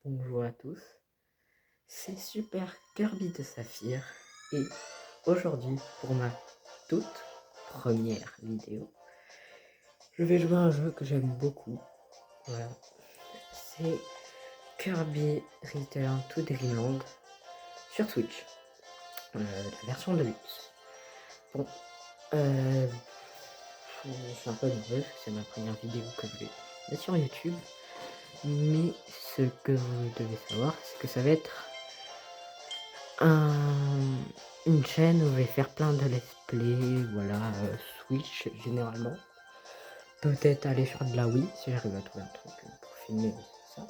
bonjour à tous, c'est Super Kirby de Saphir et aujourd'hui pour ma toute première vidéo, je vais jouer à un jeu que j'aime beaucoup, voilà, c'est Kirby Return to Dreamland sur Switch, la version de luxe. Bon, je suis un peu nerveux, c'est ma première vidéo que je vais mettre sur YouTube, mais ce que vous devez savoir, c'est que ça va être une chaîne où je vais faire plein de let's play, voilà, Switch généralement. Peut-être aller sur de la Wii si j'arrive à trouver un truc pour filmer ça.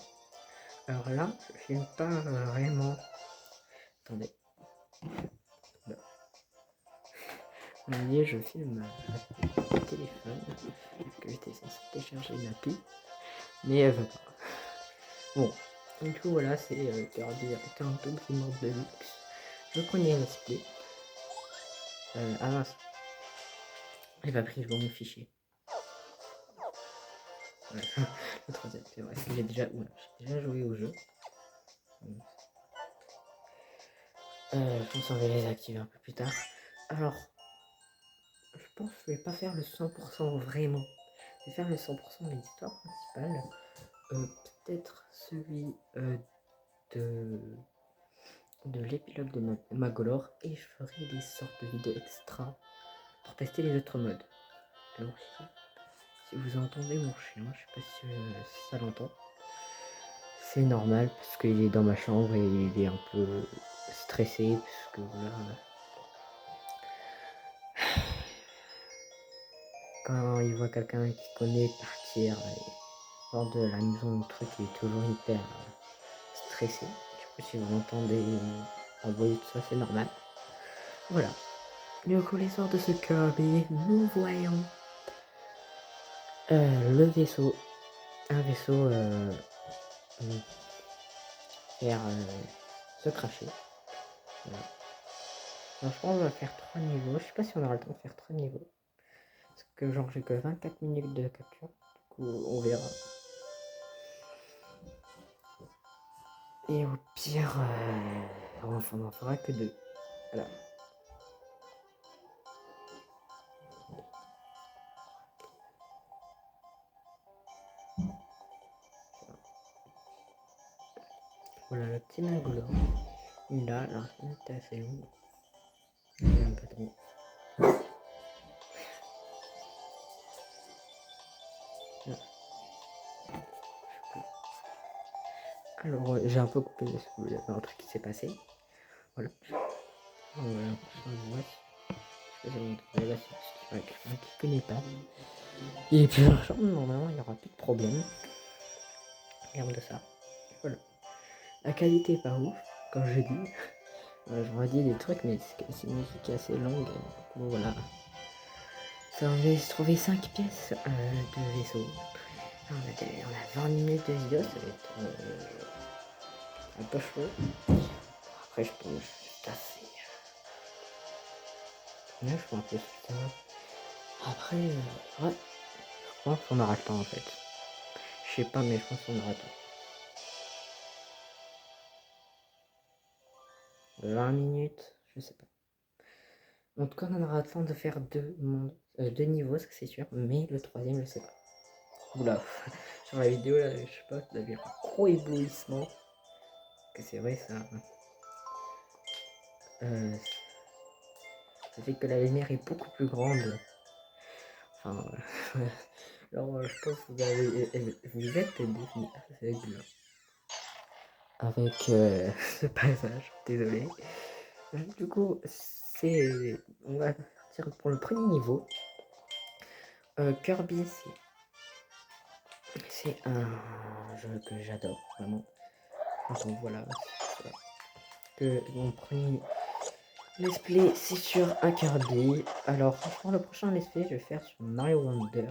Alors là, je filme pas vraiment. Attendez. Voilà. Vous voyez, je filme le téléphone parce que j'étais censé télécharger une appli, mais elle veut pas. Bon, du coup voilà, c'est Kirby Return to Dreamland Deluxe. Le premier let's play. Ah mince, j'ai pas pris le bon fichier. Ouais. Le troisième, c'est vrai, j'ai déjà joué au jeu. Je pense qu'on va les activer un peu plus tard. Alors, je pense que je vais pas faire le 100% vraiment. Je vais faire le 100% de l'histoire principale. Peut-être celui de l'épilogue de Magolor. Et je ferai des sortes de vidéos extra pour tester les autres modes. Alors, si vous entendez mon chien, je sais pas si ça l'entend. C'est normal parce qu'il est dans ma chambre et il est un peu stressé parce que voilà. Quand il voit quelqu'un qu'il connaît partir hors de la maison, le truc, il est toujours hyper stressé. Du coup, si vous l'entendez envoyer tout ça, c'est normal. Voilà. Du coup, l'histoire de ce Kirby, nous voyons le vaisseau. Un vaisseau faire se cracher. Voilà. Alors, je pense qu'on va faire 3 niveaux. Je sais pas si on aura le temps de faire 3 niveaux. Parce que genre j'ai que 24 minutes de capture. Du coup, on verra. Et au pire, on n'en fera que 2. Voilà. Voilà le petit Magolor. Il est là, alors c'est assez long. Il est un peu trop. Alors j'ai un peu coupé parce qu'il y avait un truc qui s'est passé. Voilà. Voilà, je sais pas si vous entendez là, c'est quelqu'un qui connaît pas. Et puis normalement il n'y aura plus de problème. Regarde ça. Voilà. La qualité est pas ouf, comme je dis. Je redis des trucs, mais c'est une musique assez longue. Bon, voilà. Ça, on va se trouver 5 pièces de vaisseau. On a 20 minutes de vidéo, ça va être un peu chaud. Après, je peux tasser. Là, je peux un peu ça. Après, ouais. Je pense qu'on aura le temps en fait. Je sais pas, mais je pense qu'on aura le temps. 20 minutes, je sais pas. En tout cas, on aura le temps de faire deux niveaux, ça c'est sûr, mais le troisième, je sais pas. Oula, sur la vidéo là, je sais pas, vous avez un gros éblouissement. Que c'est vrai ça. Ça fait que la lumière est beaucoup plus grande. Enfin, alors je pense que vous êtes défini avec ce passage, désolé. Du coup, on va partir pour le premier niveau. Kirby, c'est un jeu que j'adore, vraiment. Donc voilà, que mon premier let's play, c'est sur un Kirby. Alors franchement, le prochain let's play, je vais faire sur Mario Wonder.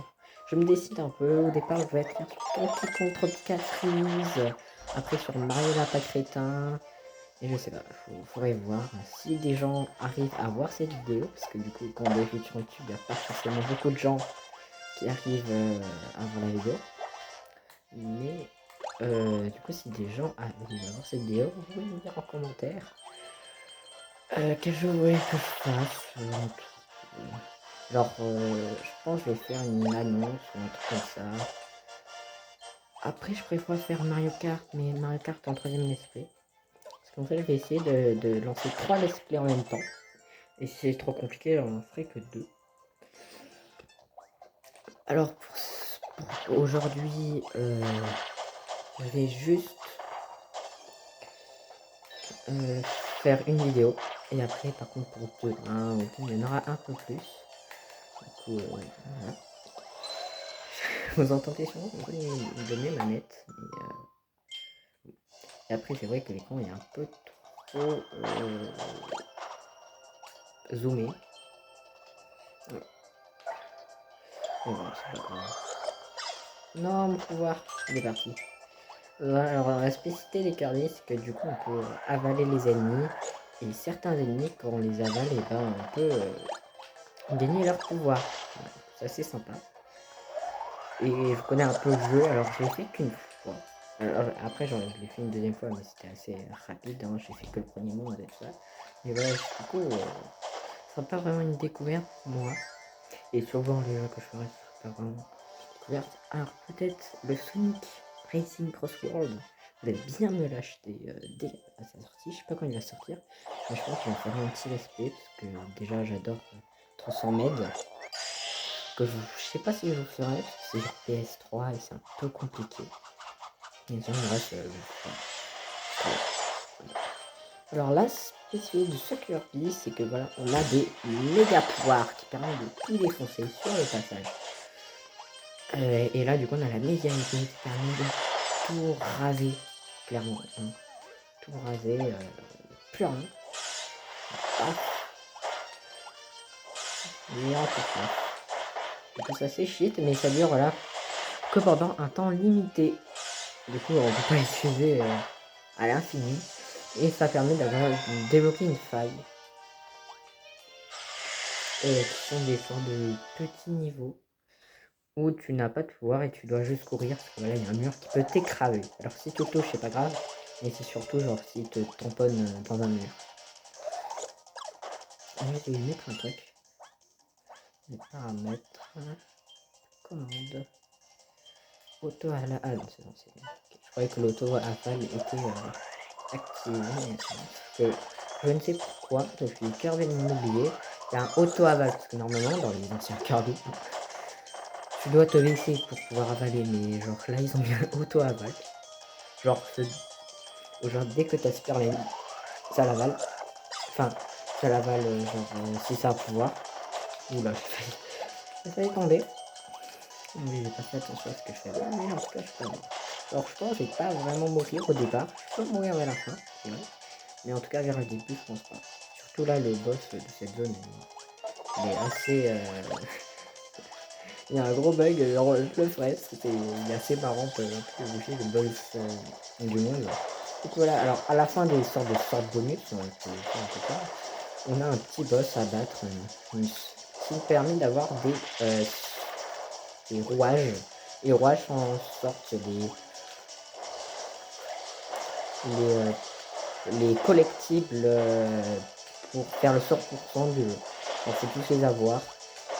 Je me décide un peu. Au départ, je vais être faire sur Donkey Kong Tropical Freeze. Après sur Mario Lapin Crétin. Et je sais pas, faudrait voir si des gens arrivent à voir cette vidéo. Parce que du coup, quand on est sur YouTube, il n'y a pas forcément beaucoup de gens qui arrivent à voir la vidéo. Mais Du coup, si des gens veulent voir cette vidéo, vous pouvez me dire en commentaire quel jeu vous voulez que je fasse. Genre, je pense que je vais faire une annonce ou un truc comme ça. Après, je préfère faire Mario Kart, mais Mario Kart en troisième let's play. Parce qu'en fait, je vais essayer de lancer 3 let's play en même temps. Et si c'est trop compliqué, j'en ferai que 2. Alors, pour aujourd'hui, je vais juste faire une vidéo. Et après, par contre, pour demain, il y en aura un peu plus. Du coup, voilà. Vous entendez sûrement de mes manettes. Et après, c'est vrai que l'écran est un peu trop zoomé. Ouais. Bon, c'est pas grave. Non, mon pouvoir, il est parti. Alors, la spécificité des Kirby, c'est que du coup, on peut avaler les ennemis. Et certains ennemis, quand on les avale, et ben, on peut gagner leur pouvoir. Voilà, c'est assez sympa. Et je connais un peu le jeu, alors je l'ai fait qu'une fois. Alors, après, je l'ai fait une deuxième fois, mais c'était assez rapide. Hein. J'ai fait que le premier monde et tout ça. Mais voilà, du coup, ce sera pas vraiment une découverte pour moi. Et souvent, les jeux que je ferai, ce sera pas vraiment une découverte. Alors, peut-être le Sonic Racing Cross World. Vous allez bien me l'acheter dès sa sortie. Je sais pas quand il va sortir. Mais je pense qu'il va faire un petit respect. Parce que déjà, j'adore 300 mètres. Que je sais pas si je le ferai. Parce que c'est sur PS3 et c'est un peu compliqué. Mais ça, le reste, alors la spécificité du Sucker Bee, c'est que voilà, on a des méga poires qui permettent de tout défoncer sur le passage. Et là, du coup, on a la méga épée qui permet de tout raser, clairement. Hein. Tout raser, plus rien. Paf. Et en tout cas. Du coup, ça c'est shit, mais ça dure voilà, que pendant un temps limité. Du coup, on peut pas l'utiliser à l'infini. Et ça permet d'avoir débloquer une faille. Qui sont des sortes de petits niveaux où tu n'as pas de pouvoir et tu dois juste courir parce que voilà, il y a un mur qui peut t'écraser. Alors si tu touches, c'est pas grave, mais c'est surtout genre s'il te tamponne dans un mur. Je vais mettre un truc. Les paramètres. Commande. Auto à la. Ah non, c'est bon, c'est bon. Okay. Je croyais que l'auto à FAL était activé. Je ne sais pourquoi, depuis Kirby Immobilier, il y a un auto aval parce que normalement dans les anciens Kirby, tu dois te laisser pour pouvoir avaler, mais genre là ils ont mis un auto aval. Genre, dès que tu aspires les ça l'avale. Enfin, ça l'avale, si ça a pouvoir. Oula, j'ai failli tomber. Mais j'ai pas fait attention à ce que je fais. Mais en tout cas, je suis pas mort. Alors, je pense que je vais pas vraiment mourir au départ. Je peux mourir vers la fin, c'est vrai. Mais en tout cas, vers le début, je pense pas. Surtout là, le boss de cette zone, il est assez. Il y a un gros bug, genre, je le ferai, il est assez marrant pour bouger le boss du monde. Donc voilà, alors à la fin des sortes de bonus, on a un petit boss à battre qui permet d'avoir des rouages. Les rouages sont en sorte les collectibles pour faire le 100% du jeu. On faut tous les avoir.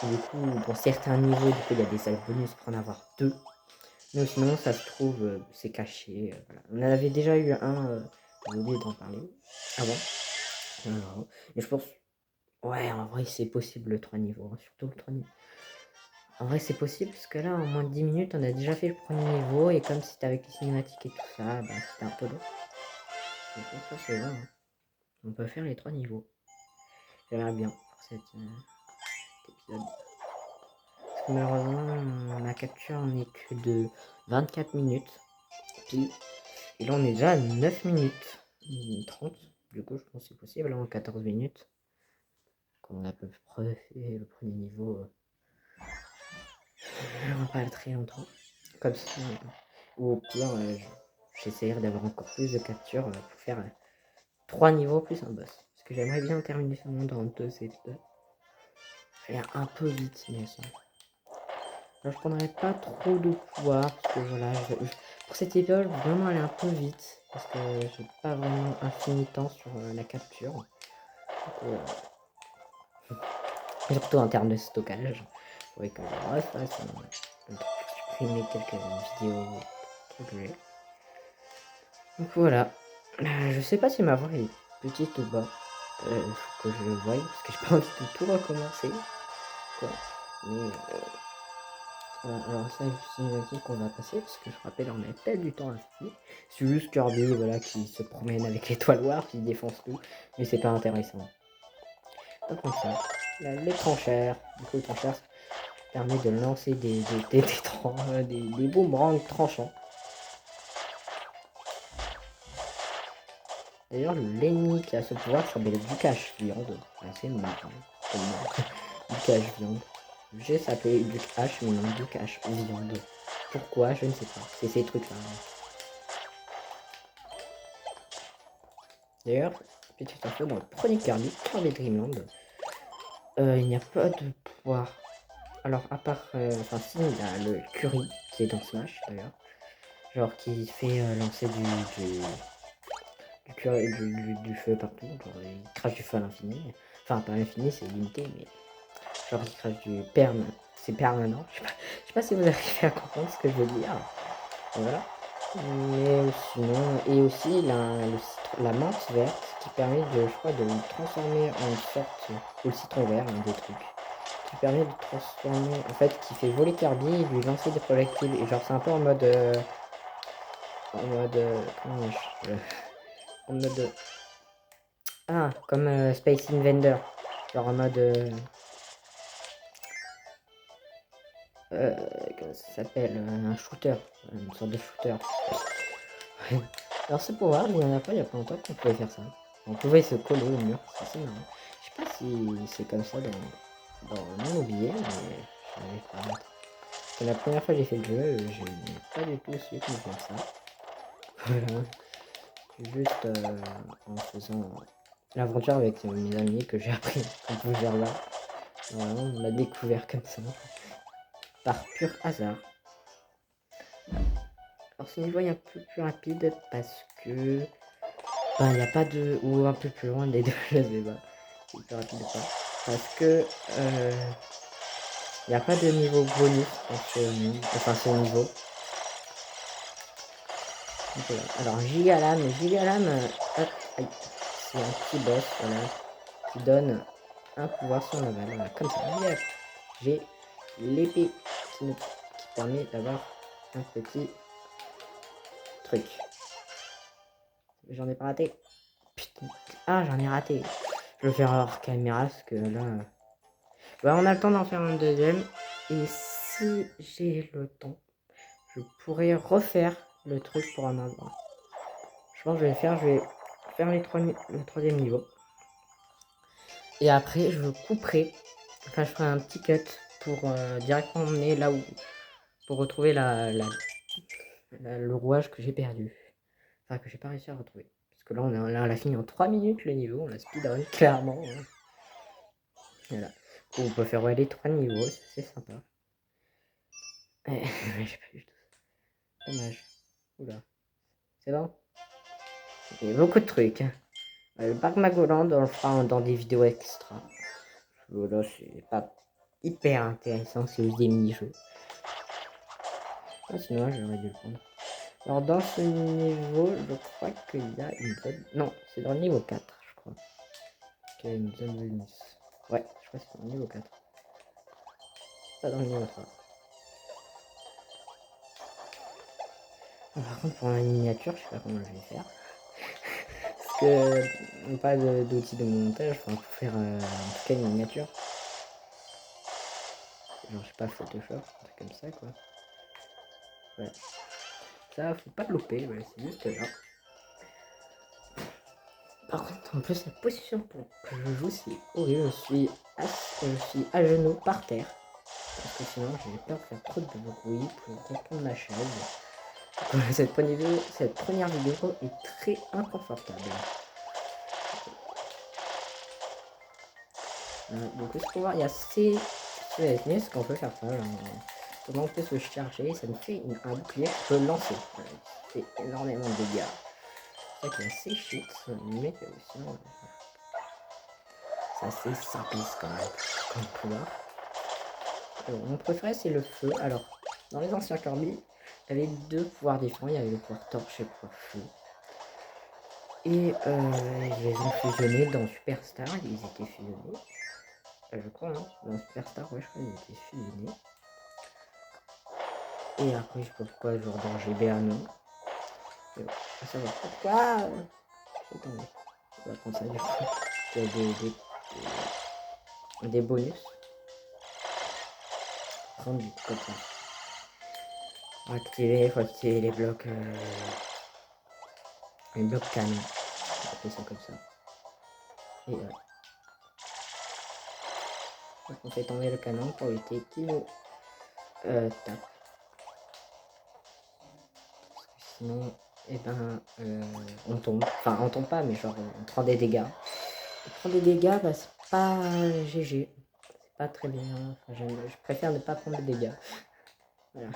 Et du coup, dans certains niveaux, du coup, il y a des salles bonus pour en avoir deux. Mais sinon, ça se trouve, c'est caché. Voilà. On en avait déjà eu un, j'ai oublié d'en parler avant. Mais je pense, ouais, en vrai, c'est possible le 3 niveaux. Hein, surtout le 3 niveaux. En vrai, c'est possible parce que là, en moins de 10 minutes, on a déjà fait le premier niveau. Et comme c'était avec les cinématiques et tout ça, bah, c'était un peu long. Donc, ça, c'est vrai. Hein. On peut faire les 3 niveaux. J'aimerais bien pour cet épisode. Parce que malheureusement, ma capture n'est que de 24 minutes. Pile. Et là, on est déjà à 9 minutes 30. Du coup, je pense que c'est possible. Là, en 14 minutes. Quand on a à peu près fait le premier niveau. On va pas très longtemps. Comme ça. Ou au pire, j'essaierai d'avoir encore plus de captures pour faire 3 niveaux plus un boss. Parce que j'aimerais bien terminer ce monde en 2 épisodes. Aller un peu vite, mais ça. Alors, je prendrai pas trop de pouvoir parce que voilà, Pour cet épisode, vraiment aller un peu vite, parce que j'ai pas vraiment infini de temps sur la capture. Donc, surtout en termes de stockage. Ouais, que je refasse supprimer quelques vidéos que j'ai. Donc voilà. Je sais pas si ma voix est petite ou pas. Faut que je le voie, parce que j'ai pas envie de tout recommencer. Quoi. Mais voilà, alors ça, c'est une cinématique qu'on va passer, parce que je rappelle, on n'avait pas du temps investi. C'est juste Kirby, voilà, qui se promène avec l'étoile noire, qui défonce tout, mais c'est pas intéressant. Donc comme ça, les tranchères, du coup les tranchères permet de lancer des boomerangs tranchants. D'ailleurs, l'ennemi qui a ce pouvoir s'appelle du cache-viande, c'est marrant, du cache-viande. J'ai s'appelé du H, mais non du cache-viande. Pourquoi, je ne sais pas, c'est ces trucs-là. D'ailleurs, petite info, dans le premier Kirby Dreamland, il n'y a pas de pouvoir. Alors, à part, enfin si, il y a le Curry, qui est dans Smash, d'ailleurs. Genre, qui fait lancer du feu partout, genre, il crache du feu à l'infini. Enfin, pas à l'infini, c'est limité, mais genre, il crache du perme, c'est permanent. Je sais pas si vous arrivez à comprendre ce que je veux dire. Voilà. Mais sinon, et aussi la menthe verte qui permet de, je crois, de le transformer en une sorte, ou le citron vert, un des trucs, qui permet de transformer, en fait, qui fait voler Kirby et lui lancer des projectiles. Et genre, c'est un peu en mode, comment je, en mode, ah, comme Space Invader, genre en mode, comment ça s'appelle, un shooter, une sorte de shooter. Alors ce pouvoir, il y en a pas, il y a pas longtemps qu'on pouvait faire ça. On pouvait se coller au mur, c'est assez marrant. Je sais pas si c'est comme ça dans le monde oublié, mais je n'arrive pas. C'est la première fois que j'ai fait le jeu, je n'ai pas du tout su comment faire ça. Voilà. Juste en faisant l'aventure avec mes amis que j'ai appris qu'on pouvait faire là. Voilà, on l'a découvert comme ça. Par pur hasard. Alors ce niveau est un peu plus rapide parce que il n'y a pas de. Ou un peu plus loin des deux, je sais pas. C'est plus rapide ou pas. Parce que il n'y a pas de niveau bonus dans ce niveau. Donc, voilà. Alors Gigalam, hop, c'est un petit boss, voilà, qui donne un pouvoir sur la balle, voilà, comme ça. Yep. J'ai l'épée qui permet d'avoir un petit truc. J'en ai pas raté. Putain. Ah, j'en ai raté. Je vais faire hors caméra parce que là. On a le temps d'en faire un deuxième. Et si j'ai le temps, je pourrais refaire le truc pour en avoir. Je pense que je vais faire le troisième niveau. Et après, je couperai. Enfin, je ferai un petit cut pour directement emmener là où. Pour retrouver le rouage que j'ai perdu. Enfin, que j'ai pas réussi à retrouver. Parce que là, on l'a fini en 3 minutes le niveau. On l'a speedrun, clairement. Hein. Voilà. On peut faire les 3 niveaux. C'est sympa. J'ai pas du tout. Dommage. Oula. C'est bon. Il y a beaucoup de trucs. Le parc Magoland, on le fera dans des vidéos extra. Voilà, c'est pas hyper intéressant, c'est juste des mini-jeux. Ah, sinon, j'aurais dû le prendre. Alors, dans ce niveau, je crois qu'il y a une zone. Non, c'est dans le niveau 4, je crois. Qu'il y a une zone de Nice. Ouais, je crois que c'est dans le niveau 4. Pas dans le niveau 3. Par contre, pour la miniature, je sais pas comment je vais faire. Parce que pas d'outils de montage, enfin, pour faire en tout cas une miniature. Genre, je sais pas, Photoshop, un truc comme ça, quoi. Ouais. Ça, faut pas le louper, ouais, c'est juste là. Par contre, en plus, la position pour que je joue, c'est horrible. Je suis à genoux par terre. Parce que sinon, j'ai peur de faire trop de bruit pour reprendre ma chaise. Cette première vidéo est très inconfortable. Donc, ce qu'on va voir, il y a ce qu'on peut faire ça. Là. Comment on peut se charger, ça me fait un bouclier que je peux lancer. Voilà, ça fait énormément de dégâts. C'est vrai qu'il est assez shit, mais sinon, c'est assez simpliste quand même, comme pouvoir. Alors, mon préféré c'est le feu. Alors, dans les anciens Kirby, il y avait deux pouvoirs différents, il y avait le pouvoir torche et le pouvoir feu. Et ils les ont fusionnés dans Superstar, ils étaient fusionnés. Je crois, hein, dans Superstar, ouais, je crois qu'ils étaient fusionnés. Et après, je sais pas pourquoi, genre dans GBA, non. Mais bon, à savoir pourquoi. Attendez, on va prendre ça du coup. Il y a des bonus. Prendre du comme ça. Il faut activer les blocs canons. On va appeler ça comme ça. Et ouais. Donc on fait tomber le canon pour éviter qu'il nous tape. Sinon, eh ben, on tombe. Enfin, on tombe pas, mais genre, on prend des dégâts. On prend des dégâts, bah, c'est pas GG. C'est pas très bien. Enfin, je préfère ne pas prendre de dégâts. Voilà.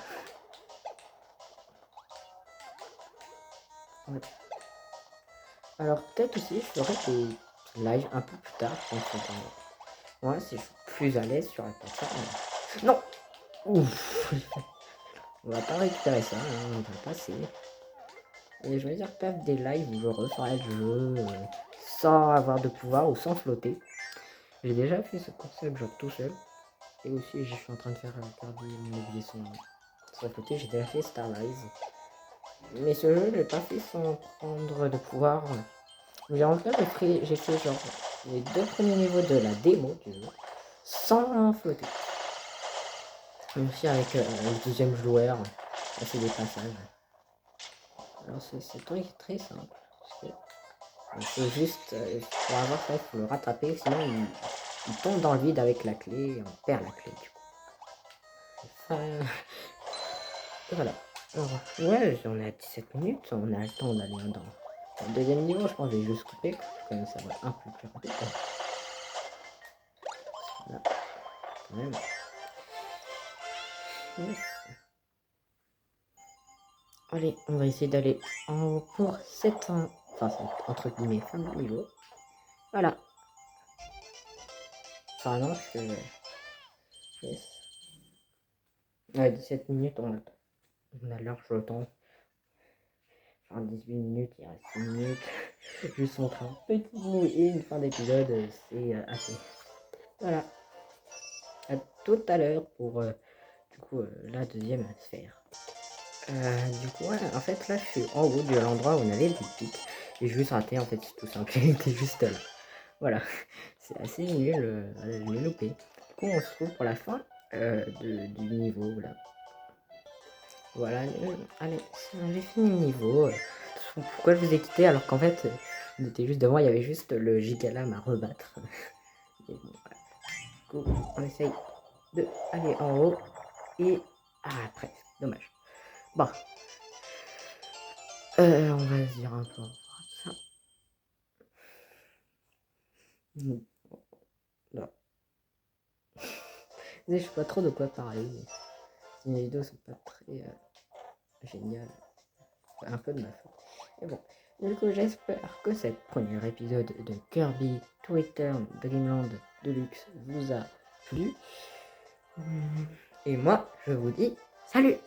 Ouais. Alors, peut-être aussi, je ferai des lives un peu plus tard. Je pense que moi, si je suis plus à l'aise sur la plateforme. Non! Ouf! On va pas récupérer ça, hein, on va passer. Et je vais dire peut-être des lives où je referai le jeu sans avoir de pouvoir ou sans flotter. J'ai déjà fait ce concept genre tout seul. Et aussi je suis en train de faire Kirby Immobilier sans flotter. J'ai déjà fait Starlize. Mais ce jeu je l'ai pas fait sans prendre de pouvoir. Mais en fait j'ai fait genre les 2 premiers niveaux de la démo du jeu sans flotter. Même si avec le deuxième joueur, on fait des passages. Alors c'est très simple. Parce que il faut juste, pour avoir ça, il faut le rattraper, sinon il tombe dans le vide avec la clé et on perd la clé du coup. Voilà. Alors, ouais, on est à 17 minutes, on a le temps d'aller dans le deuxième niveau, je pense que je vais juste couper, comme ça va un peu plus rapide. Voilà, quand même. Yes. Allez, on va essayer d'aller en haut pour cette fin, enfin entre guillemets, fin de niveau. Voilà. Enfin non, parce que... Yes. Ouais, 17 minutes, on a large le temps. Enfin, 18 minutes, il reste 6 minutes. Juste entre un petit bout et une fin d'épisode, c'est assez. Voilà. À tout à l'heure pour du coup la deuxième sphère. Du coup, ouais, en fait, là, je suis en haut de l'endroit où on avait le pic. Et j'ai juste raté, en fait, c'est tout simple. Il était juste là. Voilà. C'est assez nul. Je l'ai loupé. Du coup, on se retrouve pour la fin du niveau. Voilà. Voilà. Allez, j'ai fini le niveau. Pourquoi je vous ai quitté alors qu'en fait, on était juste devant, il y avait juste le Gigalam à rebattre. Et bon, voilà. Du coup, on essaye de aller en haut. Et... Ah, presque. Dommage. Bon. On va se dire un peu ça. Non. Je sais pas trop de quoi parler. Mes vidéos sont pas très géniales. Un peu de ma faute. Et bon. Du coup, j'espère que ce premier épisode de Kirby to Return Dreamland Deluxe vous a plu. Et moi, je vous dis salut!